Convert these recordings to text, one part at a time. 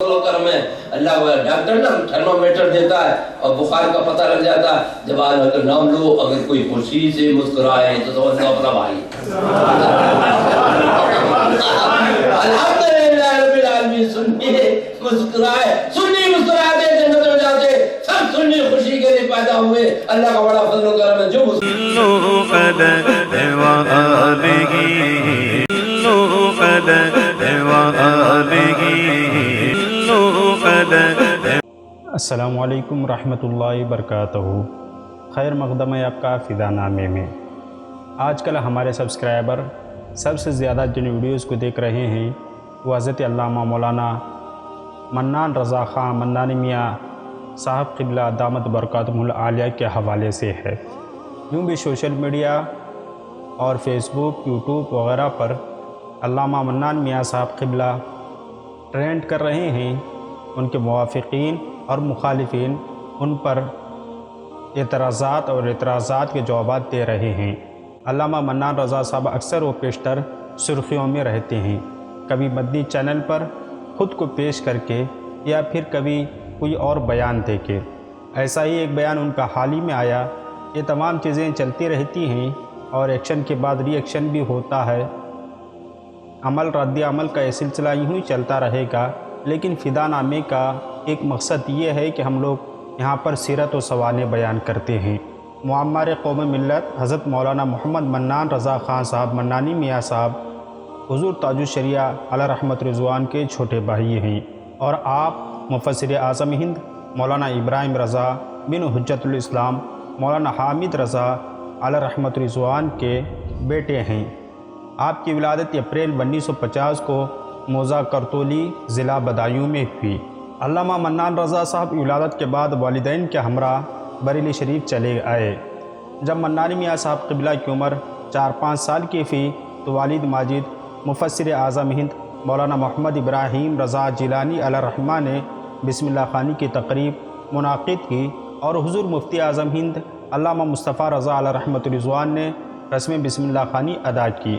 کرم ہے اللہ ڈاکٹر نا تھرمامیٹر دیتا ہے اور بخار کا پتہ لگ جاتا ہے. جب اللہ کا نام لو اگر کوئی خوشی سے مسکرائے تو سمجھ لو اپنا بھائی. الحمدللہ رب العالمین. سنی مسکرائے, سنی مسکراتے جنت میں جاتے. سب سنی خوشی کے لیے پیدا ہوئے. اللہ کا بڑا فضل و کرم ہے. جو السلام علیکم ورحمۃ اللہ وبرکاتہ. خیر مقدم ہے آپ کا فدا نامے میں. آج کل ہمارے سبسکرائبر سب سے زیادہ جن ویڈیوز کو دیکھ رہے ہیں وہ حضرت علامہ مولانا منان رضا خان منانی میاں صاحب قبلہ دامت برکاتہم العالیہ کے حوالے سے ہے. یوں بھی سوشل میڈیا اور فیس بک, یوٹیوب وغیرہ پر علامہ منان میاں صاحب قبلہ ٹرینڈ کر رہے ہیں. ان کے موافقین اور مخالفین ان پر اعتراضات کے جوابات دے رہے ہیں. علامہ منان رضا صاحب اکثر و بیشتر سرخیوں میں رہتے ہیں, کبھی مدنی چینل پر خود کو پیش کر کے یا پھر کبھی کوئی اور بیان دے کے. ایسا ہی ایک بیان ان کا حال ہی میں آیا. یہ تمام چیزیں چلتی رہتی ہیں اور ایکشن کے بعد ری ایکشن بھی ہوتا ہے. عمل رد عمل کا یہ سلسلہ یوں ہی چلتا رہے گا. لیکن فدا نامے کا ایک مقصد یہ ہے کہ ہم لوگ یہاں پر سیرت و سوانح بیان کرتے ہیں. معمر قوم ملت حضرت مولانا محمد منان رضا خان صاحب منانی میاں صاحب حضور تاج الشریعہ علیہ رحمت رضوان کے چھوٹے بھائی ہیں, اور آپ مفسر اعظم ہند مولانا ابراہیم رضا بن حجت الاسلام مولانا حامد رضا علیہ رحمت رضوان کے بیٹے ہیں. آپ کی ولادت اپریل 1950 کو موضع کرتولی ضلع بدایوں میں ہوئی. علامہ منان رضا صاحب ولادت کے بعد والدین کے ہمراہ بریلی شریف چلے آئے. جب منانی میاں صاحب قبلہ کی عمر 4-5 سال کی تھی تو والد ماجد مفسر اعظم ہند مولانا محمد ابراہیم رضا جیلانی علیہ رحمہ نے بسم اللہ خوانی کی تقریب منعقد کی, اور حضور مفتی اعظم ہند علامہ مصطفیٰ رضا علیہ رحمت رضوان نے رسم بسم اللہ خوانی ادا کی.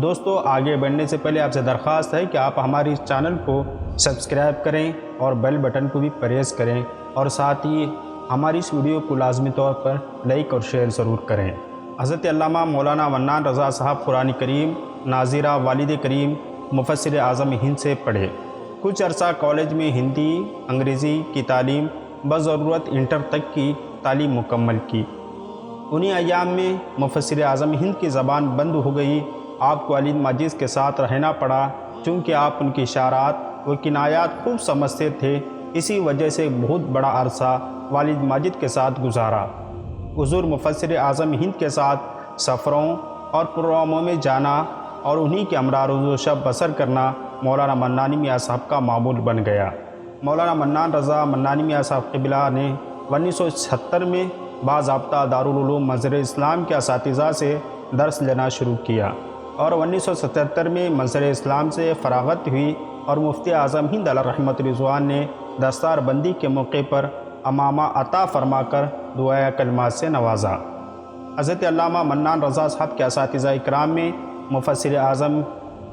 دوستو, آگے بڑھنے سے پہلے آپ سے درخواست ہے کہ آپ ہماری اس چینل کو سبسکرائب کریں اور بیل بٹن کو بھی پریس کریں, اور ساتھ ہی ہماری اس ویڈیو کو لازمی طور پر لائک اور شیئر ضرور کریں. حضرت علامہ مولانا منان رضا صاحب قرآن کریم ناظرہ والد کریم مفسر اعظم ہند سے پڑھے. کچھ عرصہ کالج میں ہندی انگریزی کی تعلیم بضرورت انٹر تک کی تعلیم مکمل کی. انہی ایام میں مفسر اعظم ہند کی زبان بند ہو گئی. آپ کو والد ماجد کے ساتھ رہنا پڑا, چونکہ آپ ان کی اشارات و کنایات خوب سمجھتے تھے. اسی وجہ سے بہت بڑا عرصہ والد ماجد کے ساتھ گزارا. حضور مفسر اعظم ہند کے ساتھ سفروں اور پروگراموں میں جانا اور انہی کے ہمراہ روز و شب بسر کرنا مولانا منانی میاں صاحب کا معمول بن گیا. مولانا منان رضا منانی میاں صاحب قبلہ نے 1970 میں باضابطہ دارالعلوم منظر اسلام کے اساتذہ سے درس لینا شروع کیا, اور 1977 میں منظر اسلام سے فراغت ہوئی, اور مفتی اعظم ہند علیہ رحمت رضوان نے دستار بندی کے موقع پر امامہ عطا فرما کر دعائے کلمات سے نوازا. حضرت علامہ منان رضا صاحب کے اساتذہ اکرام میں مفسر اعظم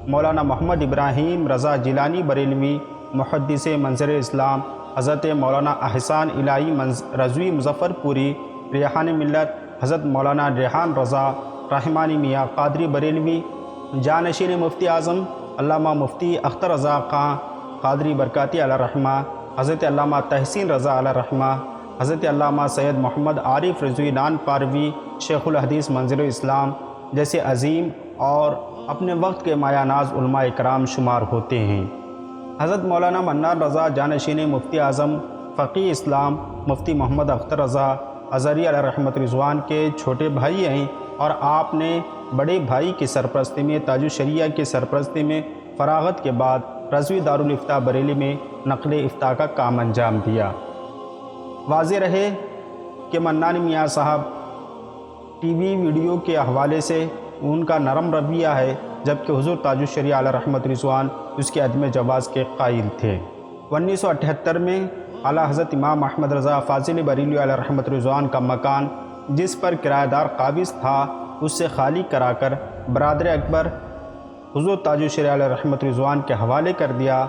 مولانا محمد ابراہیم رضا جیلانی بریلوی محدث منظر اسلام, حضرت مولانا احسان الہی رضوی مظفر پوری ریحان ملت, حضرت مولانا ریحان رضا رحمانی میاں قادری بریلوی, جانشین مفتی اعظم علامہ مفتی اختر رضا خان قادری برکاتی علیہ رحمہ, حضرت علامہ تحسین رضا علیہ رحمہ, حضرت علامہ سید محمد عارف رضوی نان پاروی شیخ الحدیث منظر اسلام جیسے عظیم اور اپنے وقت کے مایہ ناز علماء اکرام شمار ہوتے ہیں. حضرت مولانا منان رضا جانشین مفتی اعظم فقیہ اسلام مفتی محمد اختر رضا ازہری علیہ رحمت رضوان کے چھوٹے بھائی ہیں, اور آپ نے بڑے بھائی کی سرپرستی میں تاج الشریعہ کی سرپرستی میں فراغت کے بعد رضوی دارالفتاء بریلی میں نقل افتاء کا کام انجام دیا. واضح رہے کہ منانی میاں صاحب ٹی وی ویڈیو کے حوالے سے ان کا نرم رویہ ہے, جبکہ حضور تاج الشریعہ علیہ رحمت رضوان اس کے عدم جواز کے قائل تھے. 1978 میں اعلیٰ حضرت امام احمد رضا فاضل بریلوی علیہ رحمت رضوان کا مکان جس پر کرایہ دار قابض تھا اس سے خالی کرا کر برادر اکبر حضور تاج الشریعہ علیہ رحمت رضوان کے حوالے کر دیا.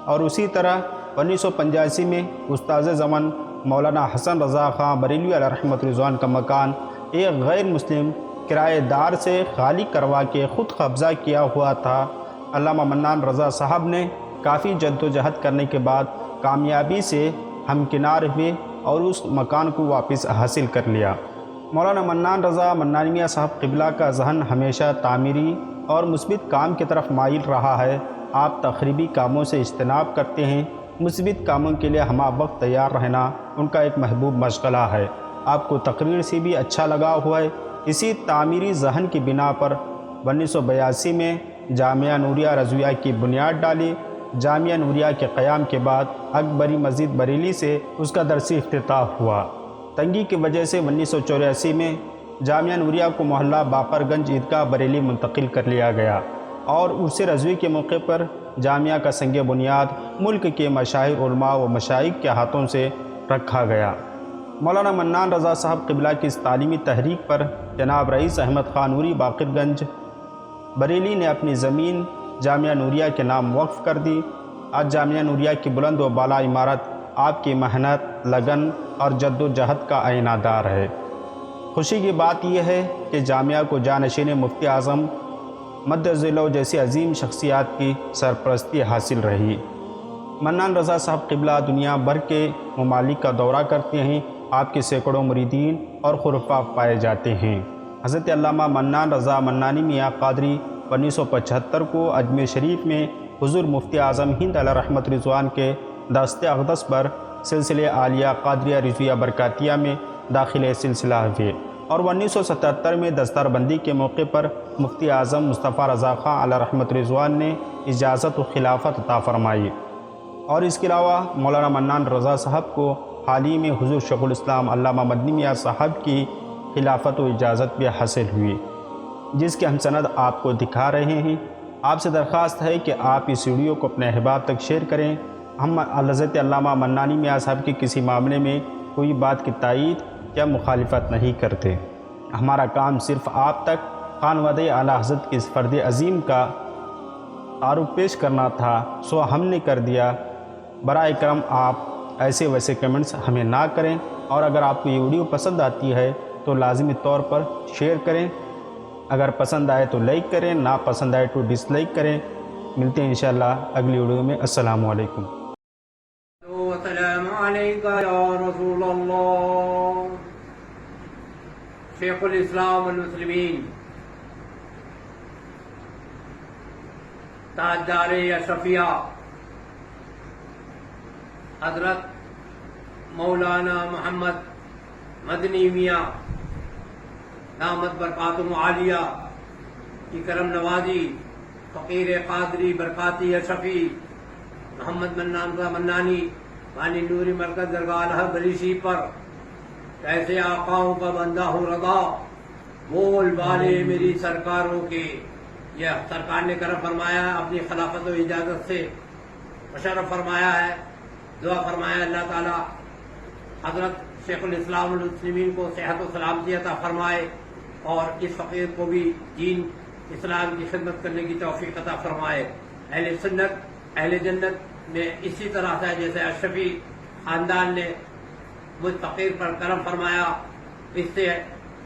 اور اسی طرح 1985 میں استاذ زمن مولانا حسن رضا خان بریلوی علیہ رحمۃ رضوان کا مکان ایک غیر مسلم کرایہ دار سے خالی کروا کے خود قبضہ کیا ہوا تھا۔ علامہ منان رضا صاحب نے کافی جد و جہد کرنے کے بعد کامیابی سے ہمکنار ہوئے اور اس مکان کو واپس حاصل کر لیا۔ مولانا منان رضا منانی میاں صاحب قبلہ کا ذہن ہمیشہ تعمیری اور مثبت کام کی طرف مائل رہا ہے۔ آپ تخریبی کاموں سے اجتناب کرتے ہیں، مثبت کاموں کے لیے ہمہ وقت تیار رہنا ان کا ایک محبوب مشغلہ ہے۔ آپ کو تقریر سے بھی اچھا لگا ہوا ہے۔ اسی تعمیری ذہن کی بنا پر 1982 میں جامعہ نوریہ رضویہ کی بنیاد ڈالی۔ جامعہ نوریہ کے قیام کے بعد اکبری مسجد بریلی سے اس کا درسی افتتاح ہوا۔ تنگی کی وجہ سے 1984 میں جامعہ نوریہ کو محلہ باپر گنج عیدگاہ بریلی منتقل کر لیا گیا اور عرس رضوی کے موقع پر جامعہ کا سنگ بنیاد ملک کے مشاہیر علماء و مشائخ کے ہاتھوں سے رکھا گیا۔ مولانا منان رضا صاحب قبلہ کی اس تعلیمی تحریک پر جناب رئیس احمد خان نوری باقر گنج بریلی نے اپنی زمین جامعہ نوریہ کے نام وقف کر دی۔ آج جامعہ نوریہ کی بلند و بالا عمارت آپ کی محنت، لگن اور جد و جہد کا آئینہ دار ہے۔ خوشی کی بات یہ ہے کہ جامعہ کو جانشین مفتی اعظم مد ذیلہ جیسی عظیم شخصیات کی سرپرستی حاصل رہی۔ منان رضا صاحب قبلہ دنیا بھر کے ممالک کا دورہ کرتے ہیں۔ آپ کے سینکڑوں مریدین اور خلفاء پائے جاتے ہیں۔ حضرت علامہ منان رضا منانی میاں قادری 1975 کو اجمیر شریف میں حضور مفتی اعظم ہند علیہ رحمۃ رضوان کے دست اقدس پر سلسلہ عالیہ قادریہ رضویہ برکاتیہ میں داخل سلسلہ ہوئے اور 1977 میں دستار بندی کے موقع پر مفتی اعظم مصطفیٰ رضا خان علیہ رحمۃ رضوان نے اجازت و خلافت عطا فرمائی، اور اس کے علاوہ مولانا منان رضا صاحب کو حال ہی میں حضور شیخ الاسلام علامہ مدنی میاں صاحب کی خلافت و اجازت بھی حاصل ہوئی، جس کے ہم سند آپ کو دکھا رہے ہیں۔ آپ سے درخواست ہے کہ آپ اس ویڈیو کو اپنے احباب تک شیئر کریں۔ ہم حضرت علامہ منانی میاں صاحب کے کسی معاملے میں کوئی بات کی تائید یا مخالفت نہیں کرتے۔ ہمارا کام صرف آپ تک خانوادہ اعلیٰ حضرت کی اس فرد عظیم کا تعارف پیش کرنا تھا، سو ہم نے کر دیا۔ برائے کرم آپ ایسے ویسے کمنٹس ہمیں نہ کریں، اور اگر آپ کو یہ ویڈیو پسند آتی ہے تو لازمی طور پر شیئر کریں۔ اگر پسند آئے تو لائک کریں، نہ پسند آئے تو ڈس لائک کریں۔ ملتے ہیں انشاءاللہ اگلی ویڈیو میں۔ السلام علیکم۔ السلام علیکہ یا رسول اللہ، شیخ الاسلام والمسلمین، تاجدار اشرفیہ حضرت مولانا محمد مدنی میاں دامت برکاتہم عالیہ کی کرم نوازی، فقیر قادری برکاتی اشرفی محمد منان رضا منانی بانی نوری مرکز درگاہ الحق بریشی پر کیسے آقاؤں کا بندہ ہوں رضا، بول بالے میری سرکاروں کے، یہ سرکار نے کرم فرمایا ہے، اپنی خلافت و اجازت سے مشرف فرمایا ہے۔ دعا فرمایا اللہ تعالی حضرت شیخ الاسلام والمسلمین کو صحت و سلامتی عطا فرمائے، اور اس فقیر کو بھی دین اسلام کی خدمت کرنے کی توفیق عطا فرمائے۔ اہل سنت اہل جنت میں اسی طرح سے جیسے اشرفی خاندان نے مجھ فقیر پر کرم فرمایا، اس سے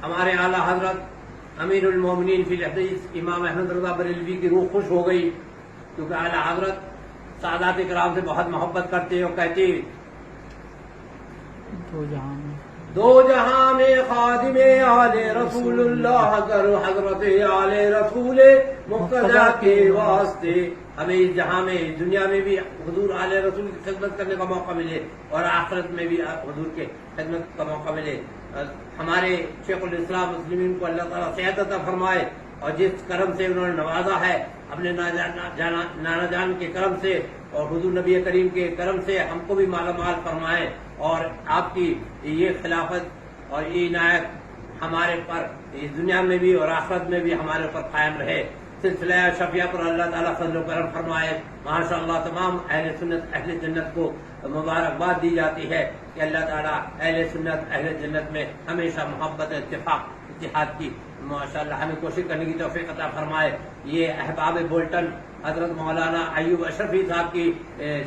ہمارے اعلیٰ حضرت امیر المومنین فی الحدیث امام احمد رضا بریلوی کی روح خوش ہو گئی، کیونکہ اعلیٰ حضرت سادات کرام سے بہت محبت کرتے اور کہتے دو جہاں میں خادم آل رسول اللہ کر حضرت آل رسول مقتدیٰ کے واسطے ہمیں اس جہاں میں دنیا میں بھی حضور آل رسول کی خدمت کرنے کا موقع ملے اور آخرت میں بھی حضور کے خدمت کا موقع ملے۔ ہمارے شیخ الاسلام مسلمین کو اللہ تعالیٰ صحت عطا فرمائے، اور جس کرم سے انہوں نے نوازا ہے اپنے نانا جان کے کرم سے اور حضور نبی کریم کے کرم سے ہم کو بھی مالا مال فرمائے، اور آپ کی یہ خلافت اور یہ عنایت ہمارے پر اس دنیا میں بھی اور آخرت میں بھی ہمارے اوپر قائم رہے۔ سلسلہ شفیہ پر اللہ تعالیٰ فضل و کرم فرمائے۔ ماشاءاللہ تمام اہل سنت اہل جنت کو مبارکباد دی جاتی ہے کہ اللہ تعالیٰ اہل سنت اہل جنت میں ہمیشہ محبت اتفاق اتحاد کی ماشاءاللہ ہمیں کوشش کرنے کی توفیق عطا فرمائے۔ یہ احباب بولٹن حضرت مولانا ایوب اشرفی صاحب کی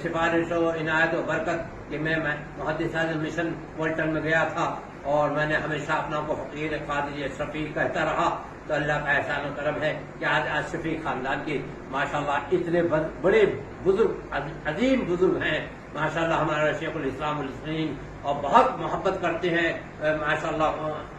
سفارش و عنایت و برکت کہ میں محدث اعظم مشن والٹن میں گیا تھا اور میں نے ہمیشہ اپنا کو فقیر قادری اشرفی کہتا رہا، تو اللہ کا احسان و کرم ہے کہ آج اشرفی خاندان کے ماشاءاللہ اتنے بڑے بزرگ عظیم بزرگ ہیں ماشاءاللہ، ہمارا شیخ الاسلام المسلمین، اور بہت محبت کرتے ہیں ماشاءاللہ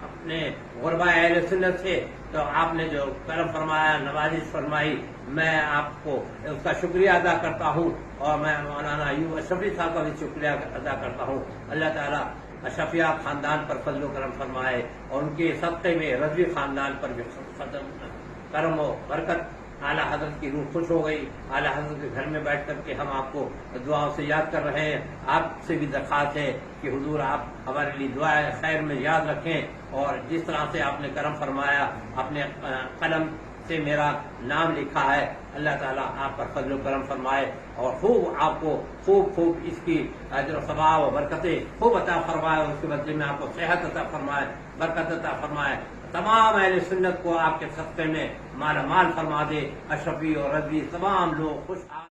اپنے غربا اہل سنت سے۔ تو آپ نے جو کرم فرمایا، نوازش فرمائی، میں آپ کو اس کا شکریہ ادا کرتا ہوں، اور میں مولانا ایوب اشرفی صاحب کا بھی شکریہ ادا کرتا ہوں۔ اللہ تعالیٰ اشرفیہ خاندان پر فضل و کرم فرمائے، اور ان کے صدقے میں رضوی خاندان پر بھی کرم و برکت۔ اعلیٰ حضرت کی روح خوش ہو گئی، اعلیٰ حضرت کے گھر میں بیٹھ کر کے ہم آپ کو دعاؤں سے یاد کر رہے ہیں۔ آپ سے بھی درخواست ہے کہ حضور آپ ہمارے لیے دعا خیر میں یاد رکھیں، اور جس طرح سے آپ نے کرم فرمایا، اپنے قلم سے میرا نام لکھا ہے، اللہ تعالیٰ آپ پر فضل و کرم فرمائے، اور خوب آپ کو خوب اس کی اجر و ثواب و برکتیں خوب عطا فرمائے، اور اس کے بدلے میں آپ کو صحت عطا فرمائے، برکت عطا فرمائے، تمام اہل سنت کو آپ کے صدقے میں مالا مال فرما دے، اشرفی اور رضوی تمام لوگ خوشحال